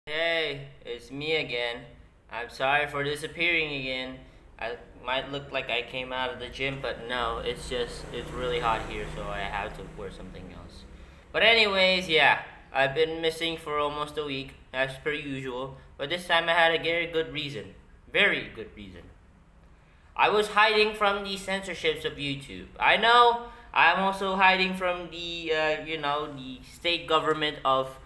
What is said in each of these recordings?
Hey, it's me again. I'm sorry for disappearing again. I might look like I came out of the gym, but no, it's really hot here, so I have to wear something else. But anyways, yeah, I've been missing for almost a week, as per usual, but this time I had a very good reason. Very good reason. I was hiding from the censorships of YouTube. I know I'm also hiding from the state government of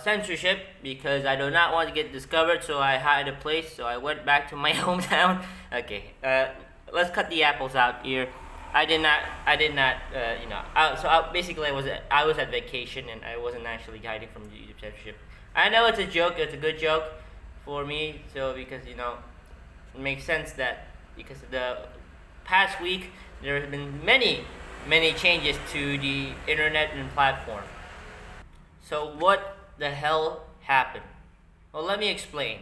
censorship because I do not want to get discovered. So I hide a place. So I went back to my hometown. Okay, let's cut the apples out here. I did not. I did not. Basically, I was at vacation and I wasn't actually hiding from the YouTube censorship. I know it's a joke. It's a good joke for me. So because it makes sense that because the past week there have been many changes to the internet and platform. So what the hell happened? Well, let me explain.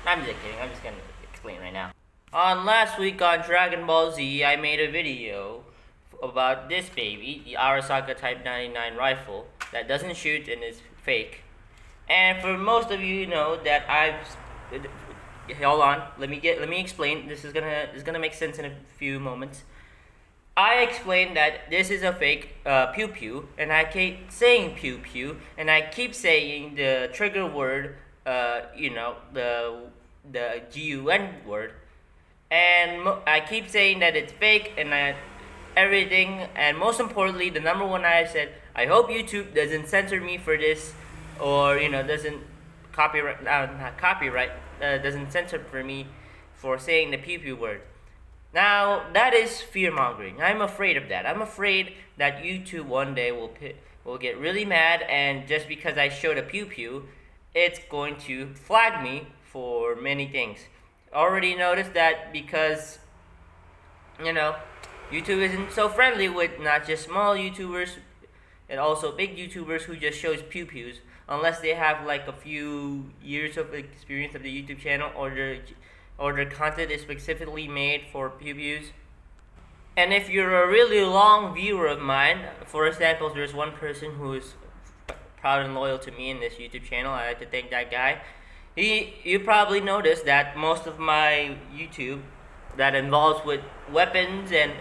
I'm just kidding. I'm just gonna explain right now. On last week on Dragon Ball Z, I made a video about this baby, the Arasaka Type 99 rifle that doesn't shoot and is fake. And for most of you know that hold on. Let me explain. This is gonna make sense in a few moments. I explained that this is a fake pew pew, and I keep saying pew pew, and I keep saying the trigger word, the GUN word, and I keep saying that it's fake and everything, and most importantly, the number one I said, I hope YouTube doesn't censor me for this, or doesn't not copyright doesn't censor for me for saying the pew pew word. Now that is fear mongering. I'm afraid of that. I'm afraid that YouTube one day will get really mad, and just because I showed a pew pew, it's going to flag me for many things. Already noticed that because YouTube isn't so friendly with not just small YouTubers and also big YouTubers who just shows pew pews, unless they have like a few years of experience of the YouTube channel, or their content is specifically made for pew pews. And if you're a really long viewer of mine, for example, there's one person who is proud and loyal to me in this YouTube channel. I like to thank that guy. You probably noticed that most of my YouTube that involves with weapons and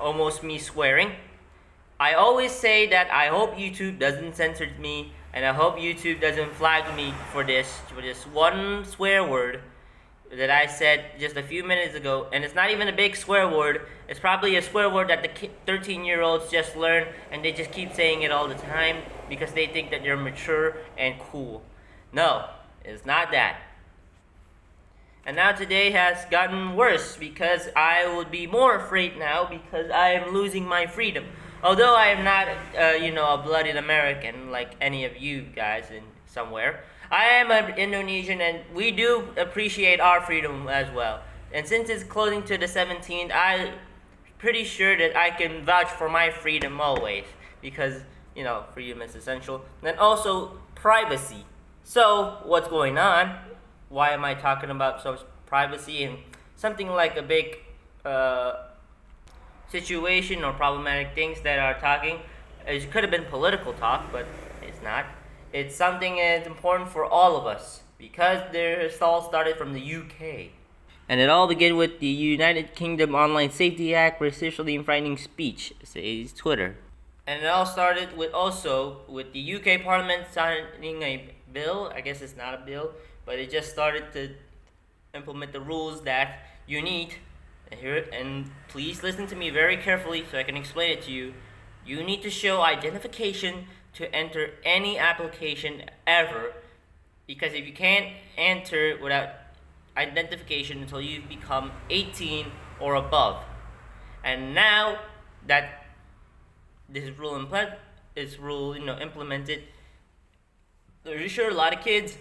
almost me swearing, I always say that I hope YouTube doesn't censor me, and I hope YouTube doesn't flag me for this one swear word that I said just a few minutes ago. And it's not even a big swear word. It's probably a swear word that the 13-year-olds just learn, and they just keep saying it all the time because they think that they're mature and cool. No, it's not that. And now today has gotten worse because I would be more afraid now because I am losing my freedom. Although I am not, a blooded American like any of you guys in somewhere, I am an Indonesian, and we do appreciate our freedom as well. And since it's closing to the 17th, I'm pretty sure that I can vouch for my freedom always because freedom is essential. And also privacy. So what's going on? Why am I talking about privacy and something like a big situation or problematic things that are talking? It could have been political talk, but it's not. It's something that's important for all of us because it all started from the UK. And it all began with the United Kingdom Online Safety Act for sexually frightening speech, says Twitter. And it all started with the UK Parliament signing a bill. I guess it's not a bill, but it just started to implement the rules that you need. And please listen to me very carefully so I can explain it to you. You need to show identification to enter any application ever, because if you can't enter without identification until you become 18 or above. And now that this rule implemented, there's sure a lot of kids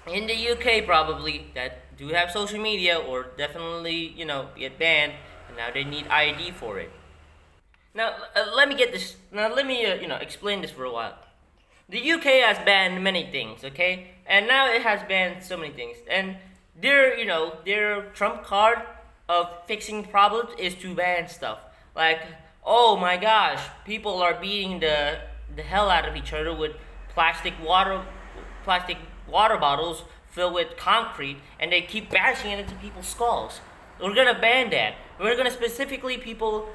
in the UK probably that do have social media or definitely get banned, and now they need ID for it. Now let me explain this for a while. The UK has banned many things, okay, and now it has banned so many things, and their trump card of fixing problems is to ban stuff like, oh my gosh, people are beating the hell out of each other with plastic water plastic water bottles filled with concrete, and they keep bashing it into people's skulls. We're gonna ban that. We're gonna specifically people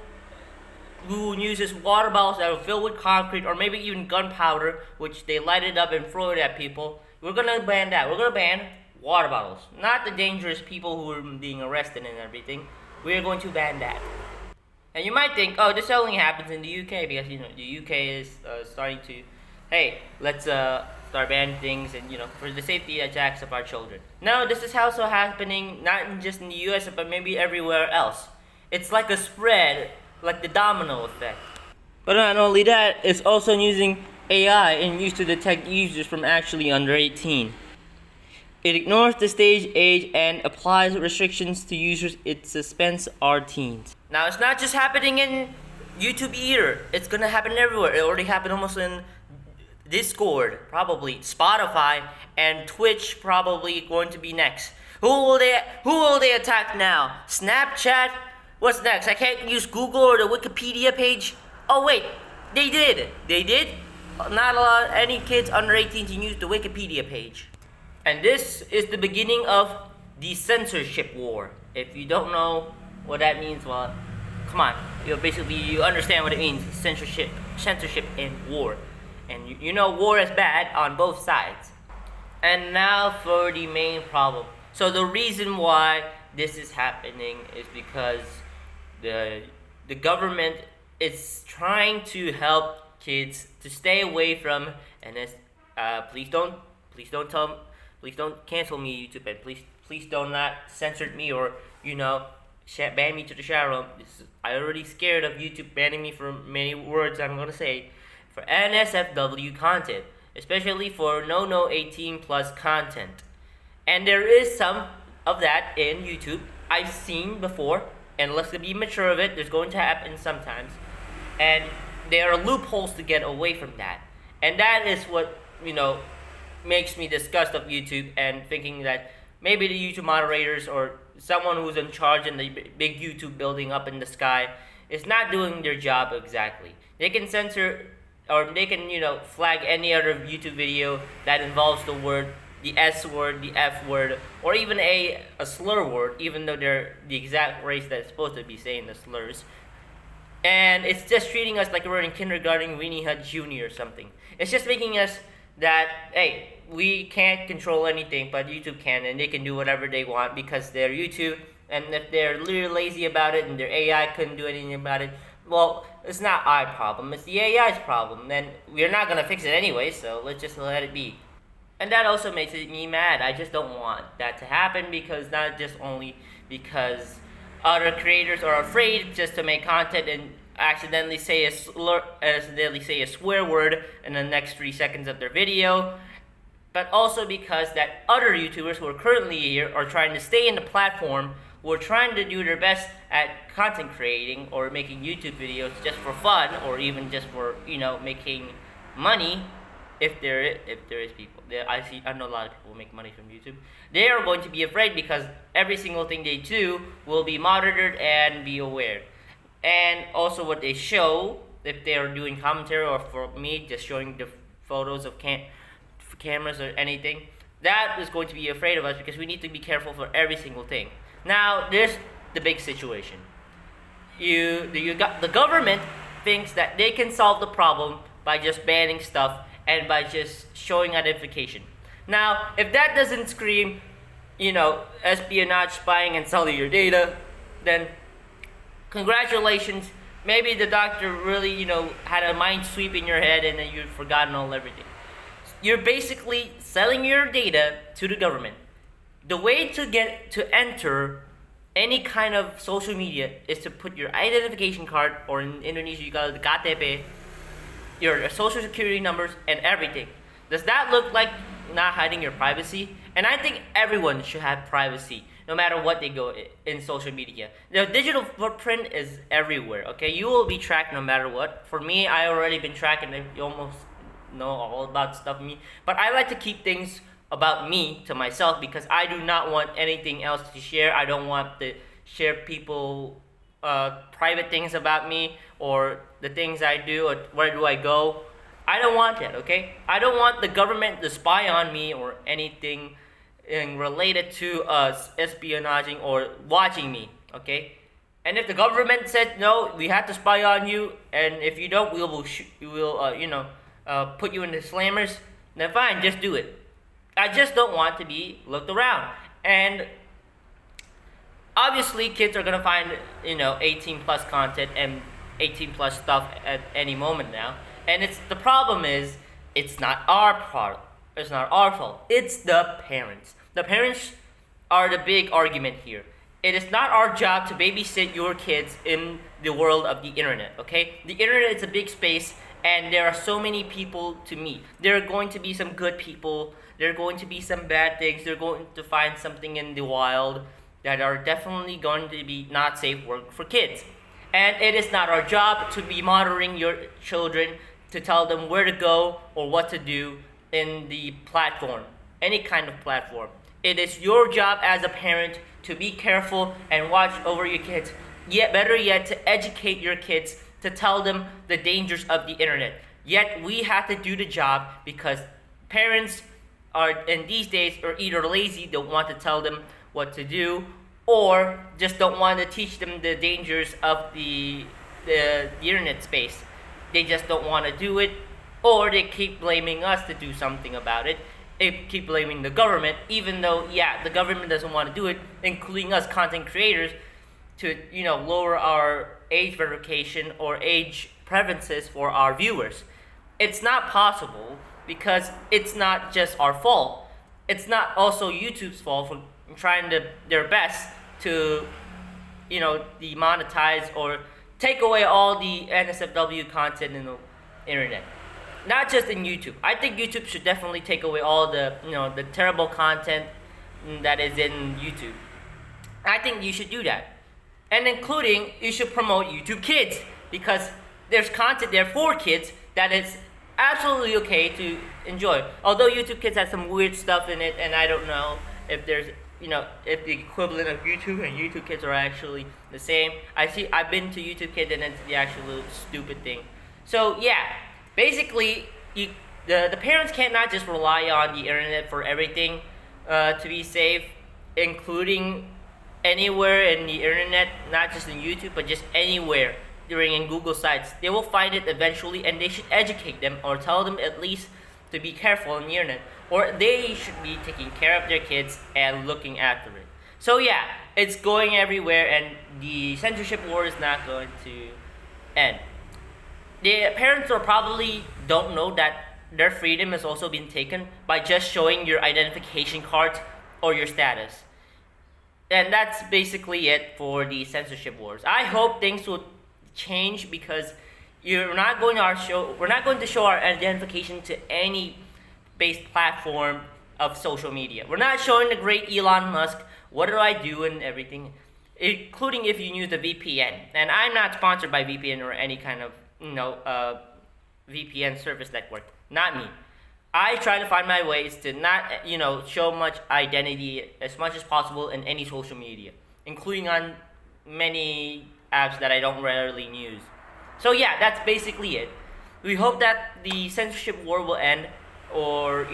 who uses water bottles that are filled with concrete or maybe even gunpowder, which they light it up and throw it at people. We're gonna ban that. We're gonna ban water bottles, not the dangerous people who are being arrested and everything. We are going to ban that. And you might think, oh, this only happens in the UK because the UK is starting to, hey, let's start banning things and for the safety attacks of our children. No, this is also happening not just in the US but maybe everywhere else. It's like a spread, like the domino effect. But not only that, it's also using AI and used to detect users from actually under 18. It ignores the stage age and applies restrictions to users it suspends are teens. Now, it's not just happening in YouTube either. It's gonna happen everywhere. It already happened almost in Discord, probably Spotify, and Twitch probably going to be next. Who will they attack now? Snapchat? What's next? I can't use Google or the Wikipedia page. Oh wait, they did. They did. Not allow any kids under 18 to use the Wikipedia page. And this is the beginning of the censorship war. If you don't know what that means, well, come on. You understand what it means. Censorship and war. And you know war is bad on both sides. And now for the main problem. So the reason why this is happening is because the government is trying to help kids to stay away from please don't cancel me, YouTube, and please don't not censor me or ban me to the shadow room. I already scared of YouTube banning me for many words I'm gonna say for NSFW content, especially for no 18 plus content. And there is some of that in YouTube I've seen before, and let's be mature of it. There's going to happen sometimes, and there are loopholes to get away from that, and that is what makes me disgust of YouTube and thinking that maybe the YouTube moderators or someone who's in charge in the big YouTube building up in the sky is not doing their job exactly. They can censor or they can flag any other YouTube video that involves the S word, the F word, or even a slur word, even though they're the exact race that's supposed to be saying the slurs. And it's just treating us like we're in kindergarten, Weenie Hut Jr. or something. It's just making us that, hey, we can't control anything, but YouTube can, and they can do whatever they want because they're YouTube, and if they're really lazy about it and their AI couldn't do anything about it, well, it's not our problem, it's the AI's problem, and we're not going to fix it anyway, so let's just let it be. And that also makes me mad. I just don't want that to happen because not just only because other creators are afraid just to make content and accidentally say a swear word in the next 3 seconds of their video, but also because that other YouTubers who are currently here are trying to stay in the platform, who are trying to do their best at content creating or making YouTube videos just for fun or even just for making money. If there is people, I know a lot of people make money from YouTube. They are going to be afraid because every single thing they do will be monitored and be aware. And also what they show, if they are doing commentary or for me just showing the photos of cameras or anything, that is going to be afraid of us because we need to be careful for every single thing. Now there's the big situation. The government thinks that they can solve the problem by just banning stuff and by just showing identification. Now, if that doesn't scream, espionage, spying, and selling your data, then congratulations. Maybe the doctor really, had a mind sweep in your head and then you've forgotten everything. You're basically selling your data to the government. The way to enter any kind of social media is to put your identification card, or in Indonesia you call it the KTP, your social security numbers, and everything. Does that look like not hiding your privacy? And I think everyone should have privacy, no matter what they go in social media. The digital footprint is everywhere, okay? You will be tracked no matter what. For me, I already been tracked and you almost know all about stuff me. But I like to keep things about me to myself because I do not want anything else to share. I don't want to share people private things about me or the things I do or where do I go. I don't want that, okay? I don't want the government to spy on me or anything related to espionaging or watching me, okay? And if the government said no, we have to spy on you, and if you don't, we will put you in the slammers. Then fine, just do it. I just don't want to be looked around. And obviously, kids are gonna find 18 plus content and 18 plus stuff at any moment now. And the problem is it's not our problem. It's not our fault. It's the parents. The parents are the big argument here. It is not our job to babysit your kids in the world of the internet, okay? The internet is a big space and there are so many people to meet. There are going to be some good people, there are going to be some bad things, they're going to find something in the wild that are definitely going to be not safe work for kids. And it is not our job to be monitoring your children to tell them where to go or what to do in the platform, any kind of platform. It is your job as a parent to be careful and watch over your kids. Yet, better yet, to educate your kids, to tell them the dangers of the internet. Yet, we have to do the job because parents are, in these days, are either lazy, don't want to tell them what to do, or just don't want to teach them the dangers of the internet space. They just don't want to do it, or they keep blaming us to do something about it. They keep blaming the government, even though, the government doesn't want to do it, including us content creators, to lower our age verification or age preferences for our viewers. It's not possible because it's not just our fault. It's not also YouTube's fault for trying their best to demonetize or take away all the NSFW content in the internet. Not just in YouTube. I think YouTube should definitely take away all the the terrible content that is in YouTube. I think you should do that. And including you should promote YouTube Kids because there's content there for kids that is absolutely okay to enjoy. Although YouTube Kids has some weird stuff in it and I don't know if there's if the equivalent of YouTube and YouTube Kids are actually the same. I've been to YouTube Kids and it's the actual stupid thing. So basically, the parents cannot just rely on the internet for everything to be safe, including anywhere in the internet, not just in YouTube, but just anywhere during in Google sites. They will find it eventually, and they should educate them or tell them at least to be careful on the internet, or they should be taking care of their kids and looking after it. So it's going everywhere, and the censorship war is not going to end. The parents are probably don't know that their freedom has also been taken by just showing your identification card or your status. And that's basically it for the censorship wars. I hope things will change because we're not going to show our identification to any based platform of social media. We're not showing the great Elon Musk, what do I do and everything, including if you use the VPN. And I'm not sponsored by VPN or any kind of VPN service network. Not me. I try to find my ways to not, show much identity as much as possible in any social media, including on many apps that I don't rarely use. So that's basically it. We hope that the censorship war will end, or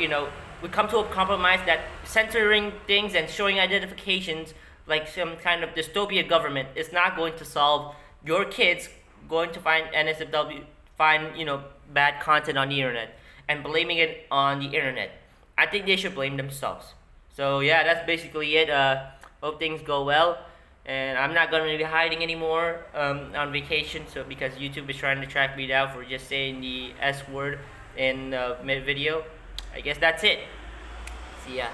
we come to a compromise that censoring things and showing identifications like some kind of dystopia government is not going to solve your kids going to find bad content on the internet and blaming it on the internet. I think they should blame themselves. So that's basically it. Hope things go well, and I'm not going to be hiding anymore on vacation. So because YouTube is trying to track me down for just saying the S word in mid video, I guess that's it. See ya.